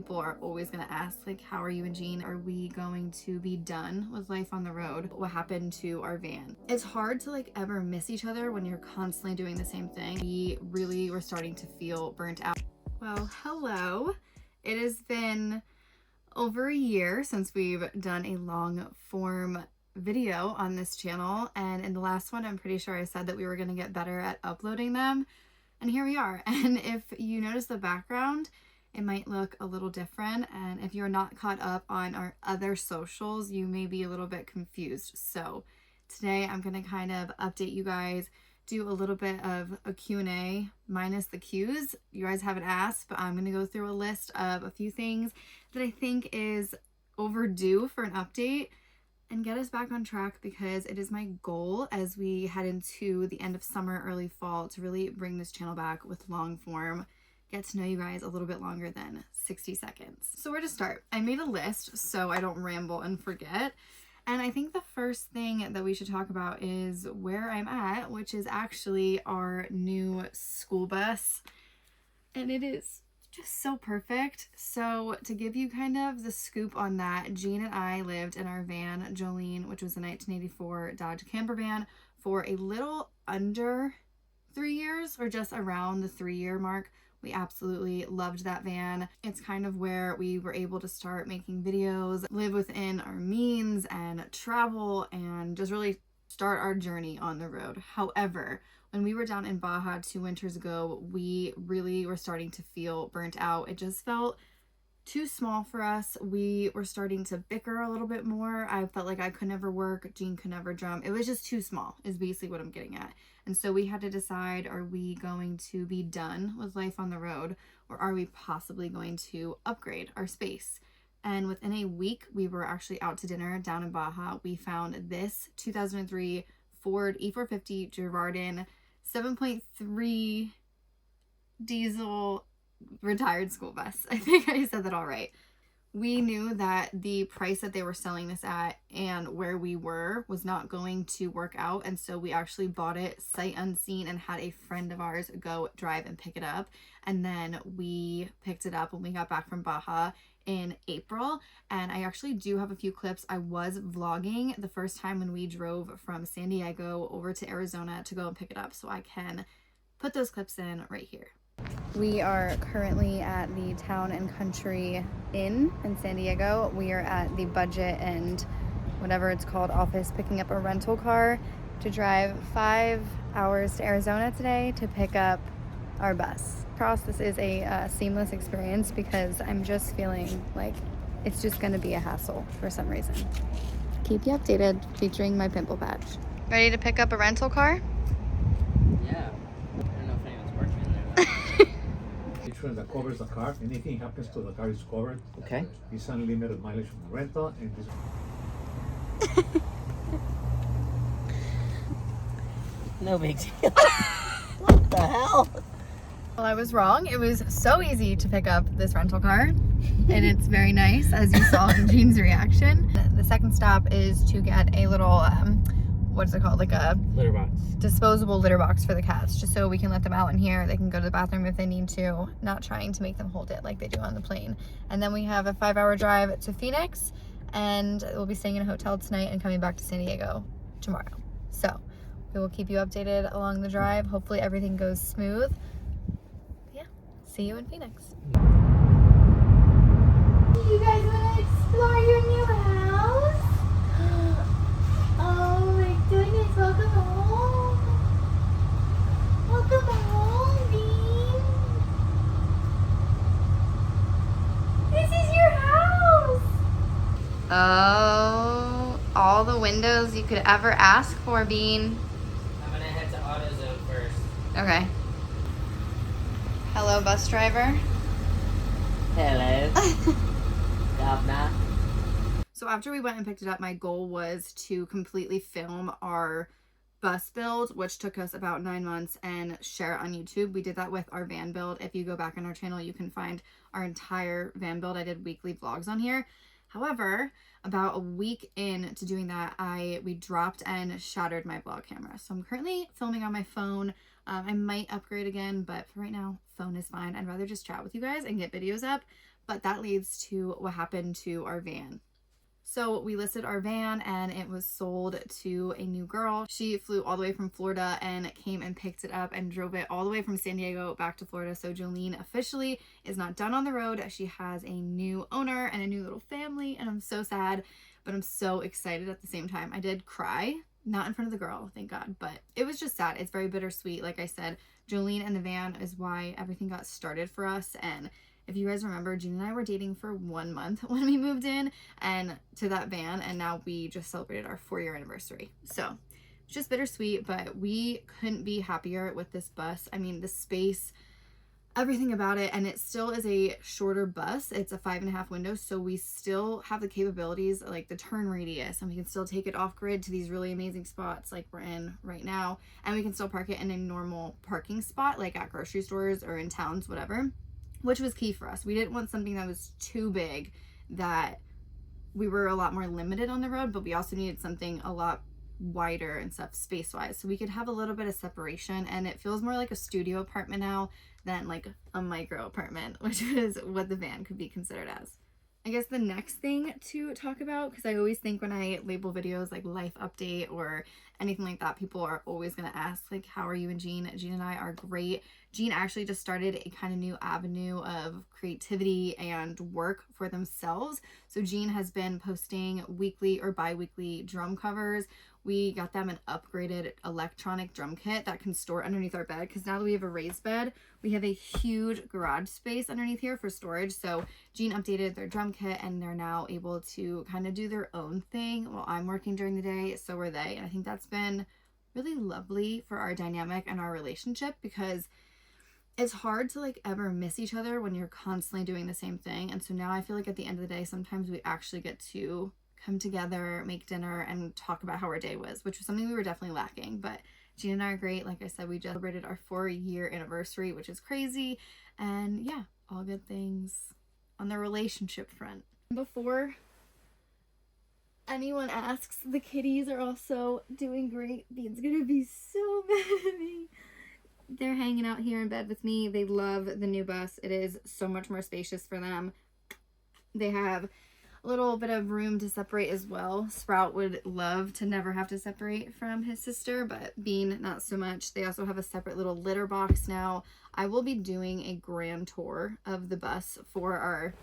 people are always going to ask, like, how are you and Jean? Are we going to be done with life on the road? What happened to our van? It's hard to like ever miss each other when you're constantly doing the same thing. We really were starting to feel burnt out. Well, hello. It has been over a year since we've done a long form video on this channel, and in the last one I'm pretty sure I said that we were going to get better at uploading them, and here we are. And if you notice the background, it might look a little different, and if you're not caught up on our other socials, you may be a little bit confused. So today I'm going to kind of update you guys, do a little bit of a Q&A minus the Q's. You guys haven't asked, but I'm going to go through a list of a few things that I think is overdue for an update and get us back on track, because it is my goal as we head into the end of summer, early fall, to really bring this channel back with long form, get to know you guys a little bit longer than 60 seconds. So where to start? I made a list so I don't ramble and forget. And I think the first thing that we should talk about is where I'm at, which is actually our new school bus. And it is just so perfect. So to give you kind of the scoop on that, Jean and I lived in our van, Jolene, which was a 1984 Dodge camper van, for a little under 3 years, or just around the 3-year mark. We absolutely loved that van. It's kind of where we were able to start making videos, live within our means, and travel, and just really start our journey on the road. However, when we were down in Baja 2 winters ago, we really were starting to feel burnt out. It just felt too small for us. We were starting to bicker a little bit more. I felt like I could never work, Jean could never jump. It was just too small, is basically what I'm getting at. And so we had to decide, are we going to be done with life on the road, or are we possibly going to upgrade our space? And within a week, we were actually out to dinner down in Baja. We found this 2003 Ford E450 Girardin 7.3 diesel retired school bus. I think I said that all right. We knew that the price that they were selling this at and where we were was not going to work out, and so we actually bought it sight unseen and had a friend of ours go drive and pick it up. And then we picked it up when we got back from Baja in April, and I actually do have a few clips. I was vlogging the first time when we drove from San Diego over to Arizona to go and pick it up, so I can put those clips in right here. We are currently at the Town and Country Inn in San Diego. We are at the budget and whatever it's called office, picking up a rental car to drive 5 hours to Arizona today to pick up our bus. This is a seamless experience because I'm just feeling like it's just going to be a hassle for some reason. Keep you updated, featuring my pimple patch. Ready to pick up a rental car? Yeah. I don't know if anyone's working in there. Insurance that covers the car. Anything happens to the car is covered. Okay. It's unlimited mileage from the rental, and this. No big deal. What the hell? Well, I was wrong. It was so easy to pick up this rental car, and it's very nice, as you saw in Jean's reaction. The second stop is to get a little, what is it called? Like a Litter box. Disposable litter box for the cats, just so we can let them out in here. They can go to the bathroom if they need to, not trying to make them hold it like they do on the plane. And then we have a 5-hour drive to Phoenix, and we'll be staying in a hotel tonight and coming back to San Diego tomorrow. So we will keep you updated along the drive. Hopefully everything goes smooth. See you in Phoenix. You guys want to explore your new house? Oh my goodness, welcome home. Welcome home, Bean. This is your house. Oh, all the windows you could ever ask for, Bean. I'm gonna head to AutoZone first. Okay. Hello, bus driver. Hello. Governor. So after we went and picked it up, my goal was to completely film our bus build, which took us about 9 months, and share it on YouTube. We did that with our van build. If you go back on our channel, you can find our entire van build. I did weekly vlogs on here. However, about a week into doing that, we dropped and shattered my vlog camera. So I'm currently filming on my phone. I might upgrade again, but for right now, phone is fine. I'd rather just chat with you guys and get videos up. But that leads to what happened to our van. So we listed our van and it was sold to a new girl. She flew all the way from Florida and came and picked it up and drove it all the way from San Diego back to Florida. So Jolene officially is not done on the road. She has a new owner and a new little family, and I'm so sad, but I'm so excited at the same time. I did cry, not in front of the girl, thank God, but it was just sad. It's very bittersweet. Like I said, Jolene and the van is why everything got started for us. And if you guys remember, Gene and I were dating for 1 month when we moved in and to that van, and now we just celebrated our 4-year anniversary. So it's just bittersweet, but we couldn't be happier with this bus. I mean, the space, everything about it, and it still is a shorter bus. It's a 5.5 windows, so we still have the capabilities, like the turn radius, and we can still take it off grid to these really amazing spots like we're in right now, and we can still park it in a normal parking spot like at grocery stores or in towns, whatever, which was key for us. We didn't want something that was too big that we were a lot more limited on the road, but we also needed something a lot wider and stuff space-wise, so we could have a little bit of separation, and it feels more like a studio apartment now than like a micro apartment, which is what the van could be considered as. I guess the next thing to talk about, because I always think when I label videos like life update or anything like that, people are always going to ask like, how are you and Gene? Gene and I are great. Gene actually just started a kind of new avenue of creativity and work for themselves. So Gene has been posting weekly or bi-weekly drum covers. We got them an upgraded electronic drum kit that can store underneath our bed, because now that we have a raised bed, we have a huge garage space underneath here for storage. So Gene updated their drum kit and they're now able to kind of do their own thing while I'm working during the day. So are they. And I think that's been really lovely for our dynamic and our relationship, because it's hard to like ever miss each other when you're constantly doing the same thing. And so now I feel like at the end of the day, sometimes we actually get to come together, make dinner, and talk about how our day was, which was something we were definitely lacking. But Gene and I are great. Like I said, we just celebrated our 4-year anniversary, which is crazy. And yeah, all good things on the relationship front. Before anyone asks, the kitties are also doing great. Bean's gonna be so mad at me. They're hanging out here in bed with me. They love the new bus. It is so much more spacious for them. They have a little bit of room to separate as well. Sprout would love to never have to separate from his sister, but Bean not so much. They also have a separate little litter box now. I will be doing a grand tour of the bus for our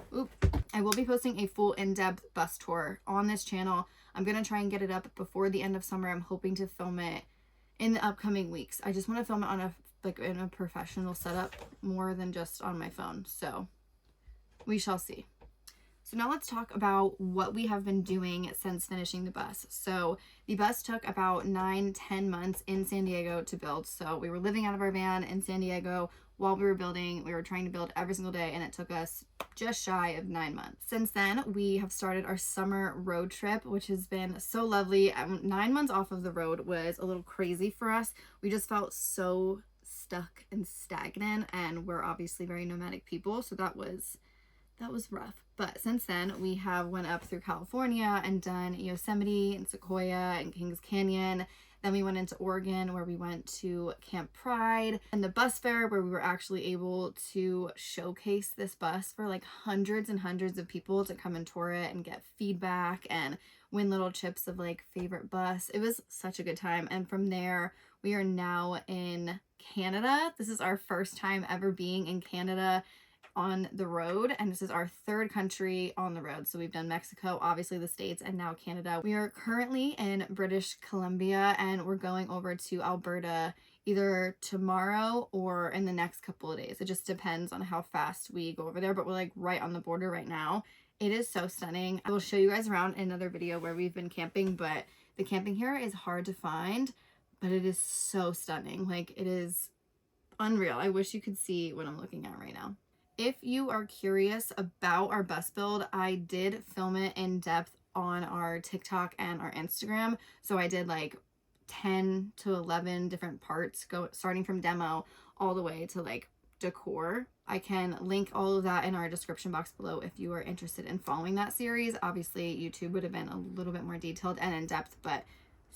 I will be posting a full in-depth bus tour on this channel. I'm gonna try and get it up before the end of summer. I'm hoping to film it in the upcoming weeks. I just want to film it on in a professional setup more than just on my phone, so we shall see. So now let's talk about what we have been doing since finishing the bus. So the bus took about 9-10 months in San Diego to build. So we were living out of our van in San Diego while we were building. We were trying to build every single day, and it took us just shy of 9 months. Since then, we have started our summer road trip, which has been so lovely. 9 months off of the road was a little crazy for us. We just felt so stuck and stagnant, and we're obviously very nomadic people, so that was rough. But since then, we have went up through California and done Yosemite and Sequoia and Kings Canyon. Then we went into Oregon, where we went to Camp Pride and the bus fair, where we were actually able to showcase this bus for like hundreds and hundreds of people to come and tour it and get feedback and win little chips of like favorite bus. It was such a good time. And from there, we are now in Canada. This is our first time ever being in Canada on the road, and this is our 3rd country on the road. So we've done Mexico, obviously the States, and now Canada. We are currently in British Columbia, and we're going over to Alberta either tomorrow or in the next couple of days. It just depends on how fast we go over there, but we're like right on the border right now. It is so stunning. I will show you guys around in another video where we've been camping, but the camping here is hard to find, but it is so stunning. Like, it is unreal. I wish you could see what I'm looking at right now. If you are curious about our bus build, I did film it in depth on our TikTok and our Instagram. So I did like 10 to 11 different parts, starting from demo all the way to like decor. I can link all of that in our description box below if you are interested in following that series. Obviously, YouTube would have been a little bit more detailed and in depth, but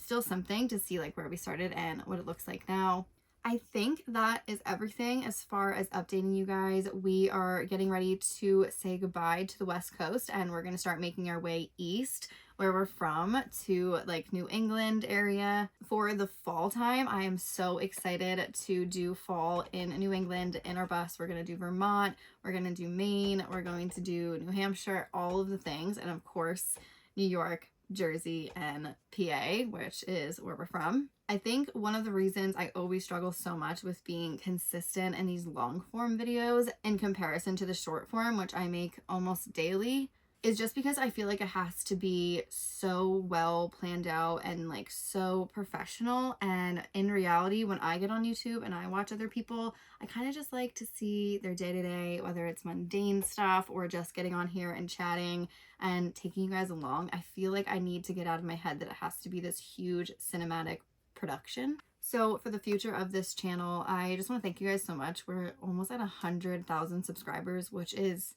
still something to see like where we started and what it looks like now. I think that is everything as far as updating you guys. We are getting ready to say goodbye to the West Coast, and we're going to start making our way east where we're from to like New England area for the fall time. I am so excited to do fall in New England in our bus. We're going to do Vermont, we're going to do Maine, we're going to do New Hampshire, all of the things, and of course New York, Jersey, and PA, which is where we're from. I think one of the reasons I always struggle so much with being consistent in these long form videos in comparison to the short form, which I make almost daily, is just because I feel like it has to be so well planned out and like so professional. And in reality, when I get on YouTube and I watch other people, I kind of just like to see their day-to-day, whether it's mundane stuff or just getting on here and chatting and taking you guys along. I feel like I need to get out of my head that it has to be this huge cinematic production. So for the future of this channel, I just want to thank you guys so much. We're almost at 100,000 subscribers, which is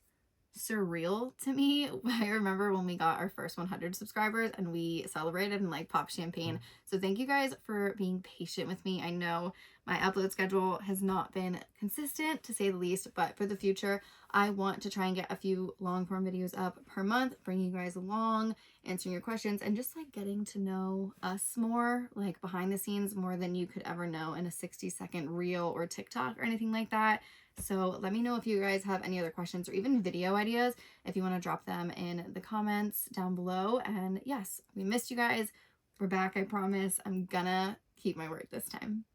surreal to me. I remember when we got our first 100 subscribers and we celebrated and like popped champagne. So thank you guys for being patient with me. I know my upload schedule has not been consistent to say the least, but for the future, I want to try and get a few long form videos up per month, bring you guys along, answering your questions, and just like getting to know us more, like behind the scenes, more than you could ever know in a 60-second reel or TikTok or anything like that. So let me know if you guys have any other questions or even video ideas, if you want to drop them in the comments down below. And yes, we missed you guys. We're back, I promise. I'm gonna keep my word this time.